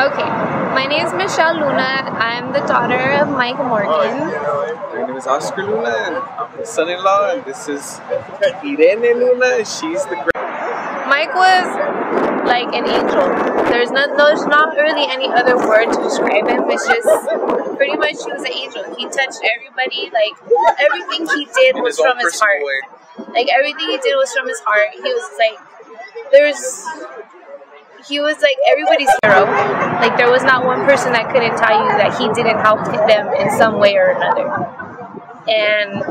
Okay, my name is Michelle Luna. I'm the daughter of Mike Morgan. My name is Oscar Luna, and I'm the son-in-law, and this is Irene Luna. She's the Mike was like an angel. There's not really any other word to describe him. It's just pretty much he was an angel. He touched everybody. Like everything he did was from his heart. Like everything he did was from his heart. He was like everybody's hero. Like there was not one person that couldn't tell you that he didn't help them in some way or another. And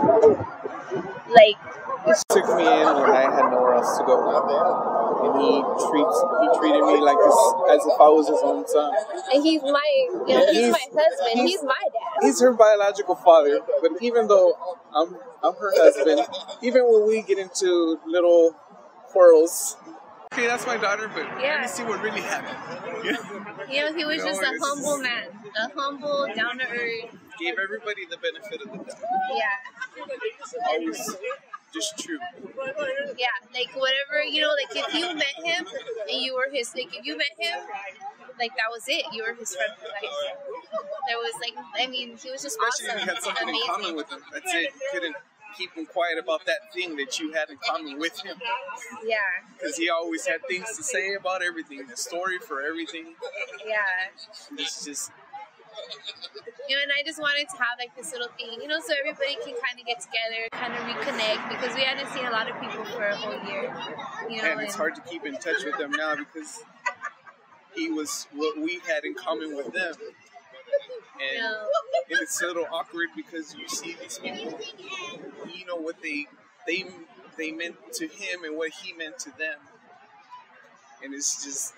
like he took me in when I had nowhere else to go, and he treated me like as if I was his own son. And he's my husband. He's my dad. He's her biological father, but even though I'm her husband, even when we get into little quarrels. Okay, that's my daughter, but let me see what really happened. He was just a humble man. A humble, down-to-earth. Gave everybody the benefit of the doubt. Yeah. Always just true. Yeah, like whatever, like if you met him and you were his, like if you met him, like that was it. You were his friend for life. There was he was just especially awesome. If you had something amazing. in common with him. That's it. You couldn't keep him quiet about that thing that you had in common with him. Yeah. Because he always had things to say about everything, a story for everything. Yeah. It's just... and I just wanted to have like this little thing, so everybody can kind of get together, kind of reconnect, because we hadn't seen a lot of people for a whole year, And it's hard to keep in touch with them now because he was what we had in common with them. And it's a little awkward because you see these people, what they meant to him and what he meant to them. And it's just...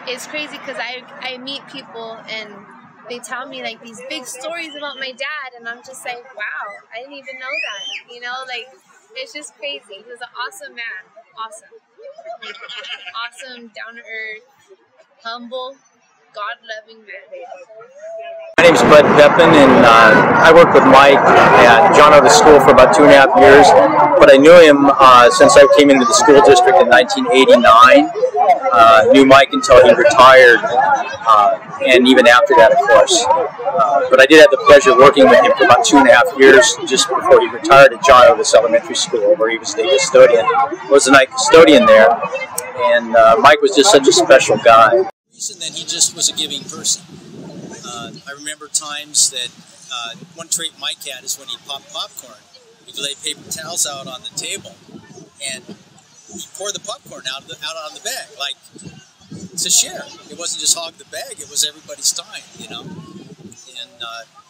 It's crazy because I meet people and they tell me like these big stories about my dad, and I'm just like, wow, I didn't even know that. Like it's just crazy. He was an awesome man, awesome, down to earth, humble, God-loving man. My name's Bud Peppin, and I worked with Mike at John Otis School for about 2.5 years, but I knew him since I came into the school district in 1989. Knew Mike until he retired, and even after that, of course. But I did have the pleasure of working with him for about 2.5 years, just before he retired at John Otis Elementary School, where he was the custodian. Was the night custodian there, and Mike was just such a special guy. Reason that he just was a giving person. I remember times that one trait Mike had is when he'd pop popcorn, he'd lay paper towels out on the table, and he'd pour the popcorn out on the bag, like to share. It wasn't just hog the bag; it was everybody's time, And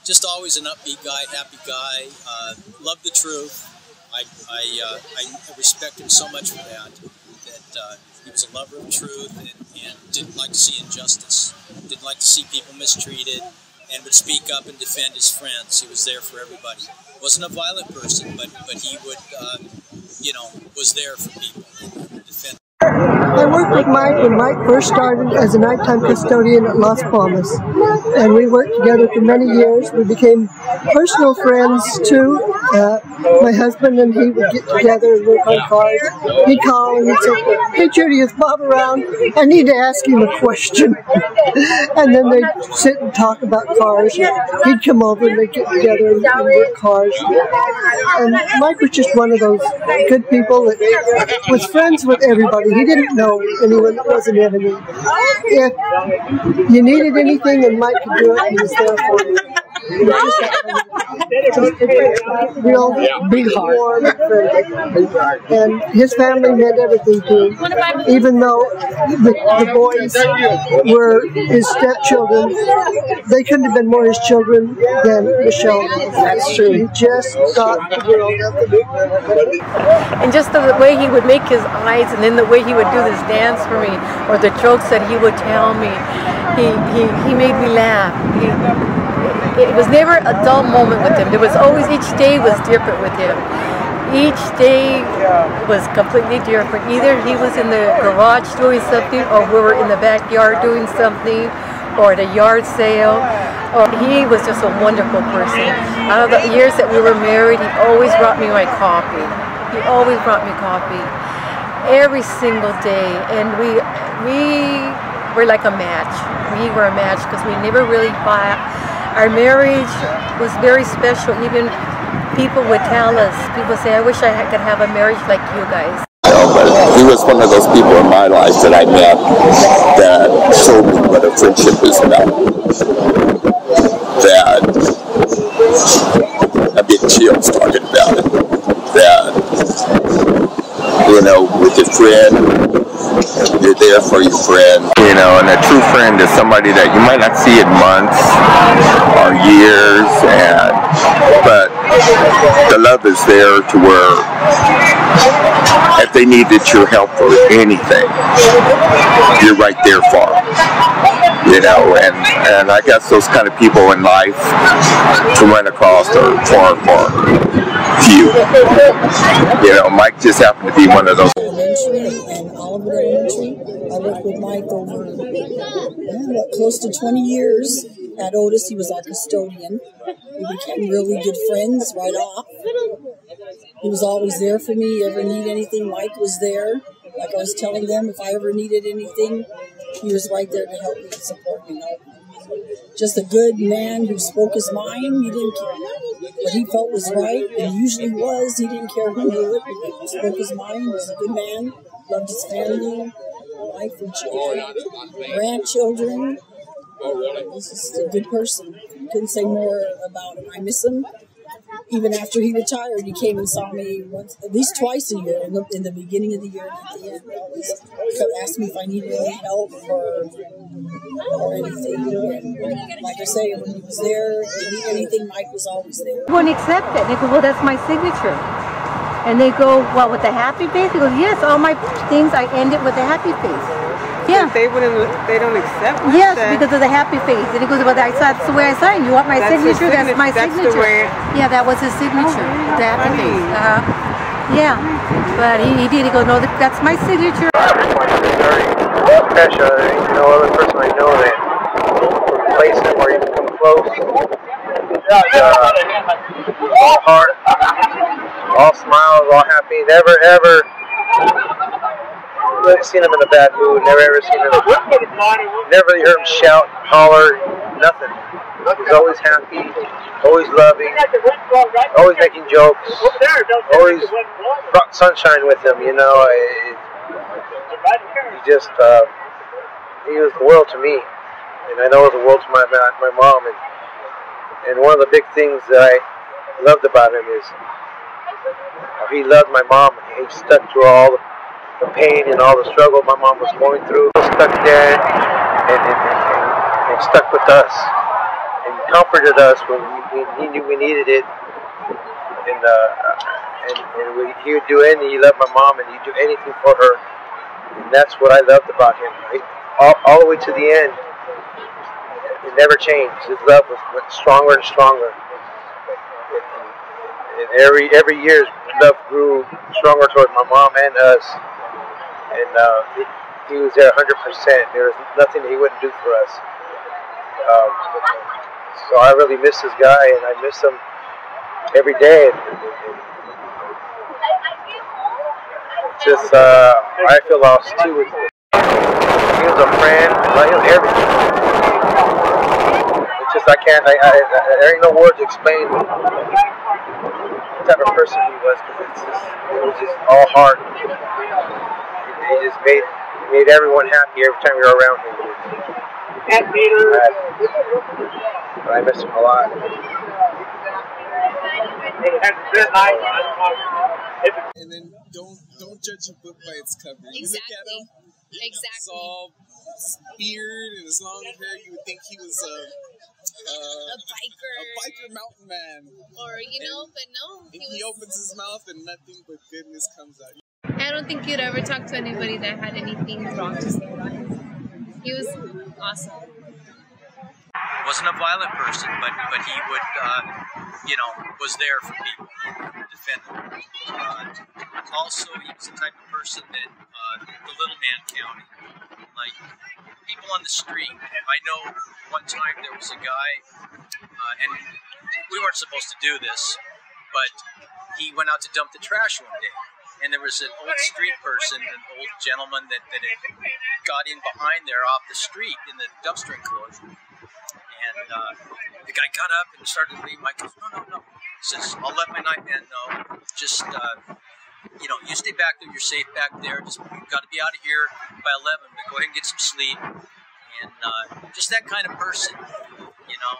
just always an upbeat guy, happy guy. Loved the truth. I respect him so much for that. He was a lover of truth and didn't like to see injustice. Didn't like to see people mistreated, and would speak up and defend his friends. He was there for everybody. Wasn't a violent person, but he would, was there for people and defend. I worked with Mike when Mike first started as a nighttime custodian at Las Palmas, and we worked together for many years. We became personal friends too. My husband and he would get together and work on cars. He'd call and he'd say, "Hey Judy, is Bob around? I need to ask him a question." And then they'd sit and talk about cars. He'd come over and they'd get together and work cars. And Mike was just one of those good people that was friends with everybody. He didn't know anyone that was an enemy. If you needed anything and Mike could do it, he was there for you. Real big heart, warm, and friendly. And his family meant everything to him. Even though the boys were his stepchildren, they couldn't have been more his children than Michelle. That's true. He just got the world up to me. And just the way he would make his eyes, and then the way he would do this dance for me, or the jokes that he would tell me, he made me laugh. It was never a dull moment with him. There was always, each day was different with him. Each day was completely different. Either he was in the garage doing something, or we were in the backyard doing something, or at a yard sale. He was just a wonderful person. Out of the years that we were married, he always brought me my coffee. He always brought me coffee every single day, and we we're like a match. We were a match because we never really fought. Our marriage was very special. Even people would tell us, people say, I wish I could have a marriage like you guys. But he was one of those people in my life that I met that showed me what a friendship is about. That I'm getting chills talking about it. That, you know, with your friend, you're there for your friend. You know, and a true friend is somebody that you might not see in months or years, but the love is there to where if they needed your help for anything, you're right there for them. You know, and I guess those kind of people in life to run across are far few. You know, Mike just happened to be one of those. Elementary and Oliver Elementary. I worked with Mike over close to 20 years. At Otis, he was our custodian. We became really good friends right off. He was always there for me. Ever need anything, Mike was there. Like I was telling them, if I ever needed anything, he was right there to help me and support me. Just a good man who spoke his mind. He didn't care what he felt was right, and usually was. He didn't care who knew it. He spoke his mind. He was a good man. Loved his family, wife and children, grandchildren. He's just a good person. Couldn't say more about him. I miss him. Even after he retired, he came and saw me at least twice a year, in the beginning of the year and at the end. He always asked me if I needed any help or anything. And like I say, when he was there, if they needed anything, Mike was always there. Won't accept it. They go, well, that's my signature. And they go, well, with the happy face? He goes, yes, all my things, I end it with a happy face. Yeah. They don't accept it? Yes, because of the happy face. And he goes, well, that's the way I sign. You want my signature? That's my signature. Yeah, that was his signature. Oh, the happy face. Yeah. But he did. He goes, no, that's my signature. Very special. There ain't no other person I know that replace him or even come close. All heart, all smiles, all happy. Never seen him in a bad mood. Never ever seen him. Never really heard him shout, holler, nothing. He's always happy, always loving, always making jokes, always brought sunshine with him. You know, he was the world to me, and I know it was the world to my mom. And one of the big things that I loved about him is how he loved my mom. He stuck through all the pain and all the struggle my mom was going through. He stuck there and stuck with us and comforted us when he knew we needed it. And he would do anything. He loved my mom, and he'd do anything for her. And that's what I loved about him. All the way to the end, it never changed. His love went stronger and stronger. And every year, love grew stronger toward my mom and us. And he was there 100%. There was nothing that he wouldn't do for us. So I really miss this guy, and I miss him every day. I feel lost too. He was a friend. He was everything. It's just there ain't no words to explain what type of person he was, because it was just all heart. He just made everyone happy every time you were around him. But I miss him a lot. And then don't judge a book by its cover. Exactly. You look at him, it's all beard and his long hair. You would think he was a biker mountain man. Or but no. He opens his mouth and nothing but goodness comes out. I don't think you'd ever talk to anybody that had anything wrong to say about him. He was awesome. Wasn't a violent person, but he would, was there for people, defend them. Also, he was the type of person that the little man counted. Like, people on the street. I know one time there was a guy, and we weren't supposed to do this, but he went out to dump the trash one day. And there was an old street person, an old gentleman that had got in behind there off the street in the dumpster enclosure. And the guy got up and started leaving. Mike goes, no. He says, I'll let my nightman know. Just, you know, you stay back there. You're safe back there. Just got to be out of here by 11. But go ahead and get some sleep. And just that kind of person, you know.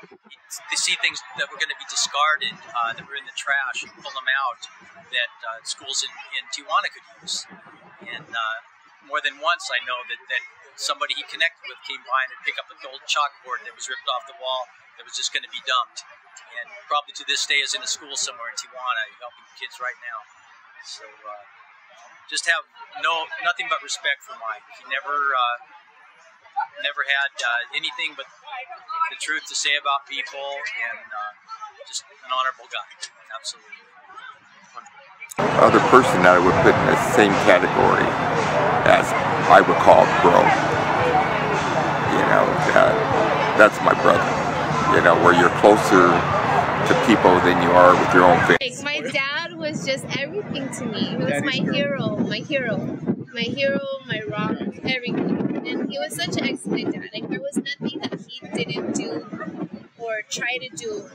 They see things that were going to be discarded, that were in the trash, and pull them out that schools in Tijuana could use. And more than once, I know that somebody he connected with came by and picked up an old chalkboard that was ripped off the wall that was just going to be dumped. And probably to this day is in a school somewhere in Tijuana helping kids right now. So just have nothing but respect for Mike. He never had anything but the truth to say about people, and just an honorable guy. Absolutely. Other person that I would put in the same category as I would call bro. You know, that's my brother. You know, where you're closer to people than you are with your own family. My dad was just everything to me. He was my hero, my rock, everything. And he was such an excellent dad. Like, there was nothing that he didn't do or try to do.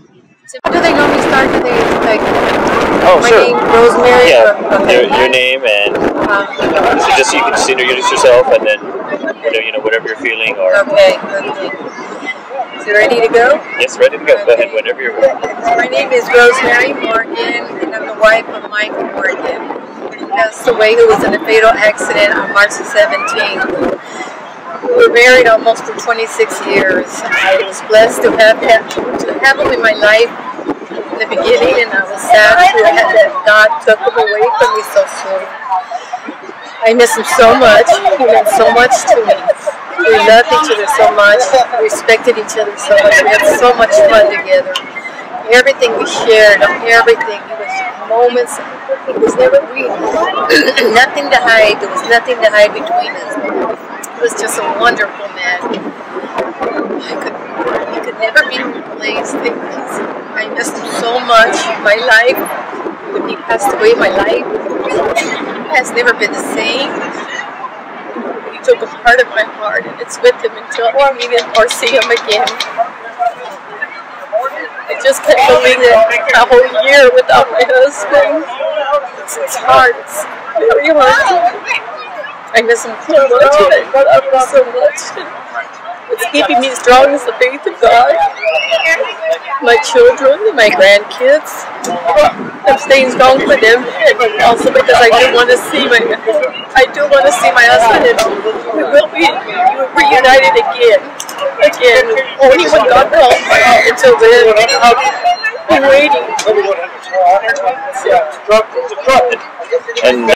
How do they normally start? Do they like my name, Rosemary? Yeah, okay. your name, and so just so you can just introduce yourself, and then you know whatever you're feeling. Or Okay. Is it ready to go? Yes, ready to go. Okay. Go ahead whenever you're ready. My name is Rosemary Morgan, and I'm the wife of Mike Morgan. He passed away, who was in a fatal accident on March the 17th. We were married almost for 26 years. I was blessed to have him in my life in the beginning, and I was sad that God took him away from me so soon. I miss him so much. He meant so much to me. We loved each other so much. We respected each other so much. We had so much fun together. Everything we shared, everything. It was moments. It was never nothing to hide. There was nothing to hide between us. He was just a wonderful man. He could never be replaced. I missed him so much. My life, when he passed away, my life has never been the same. He took a part of my heart, and it's with him until I meet him or see him again. I just can't believe it. A whole year without my husband. It's hard. It's very hard. I miss him so much, and I love him so much. It's keeping me strong as the faith of God. My children, my grandkids. I'm staying strong for them, and also because I do want to see my husband, and we will be reunited again. Only when God calls. Until then, I'll be waiting. And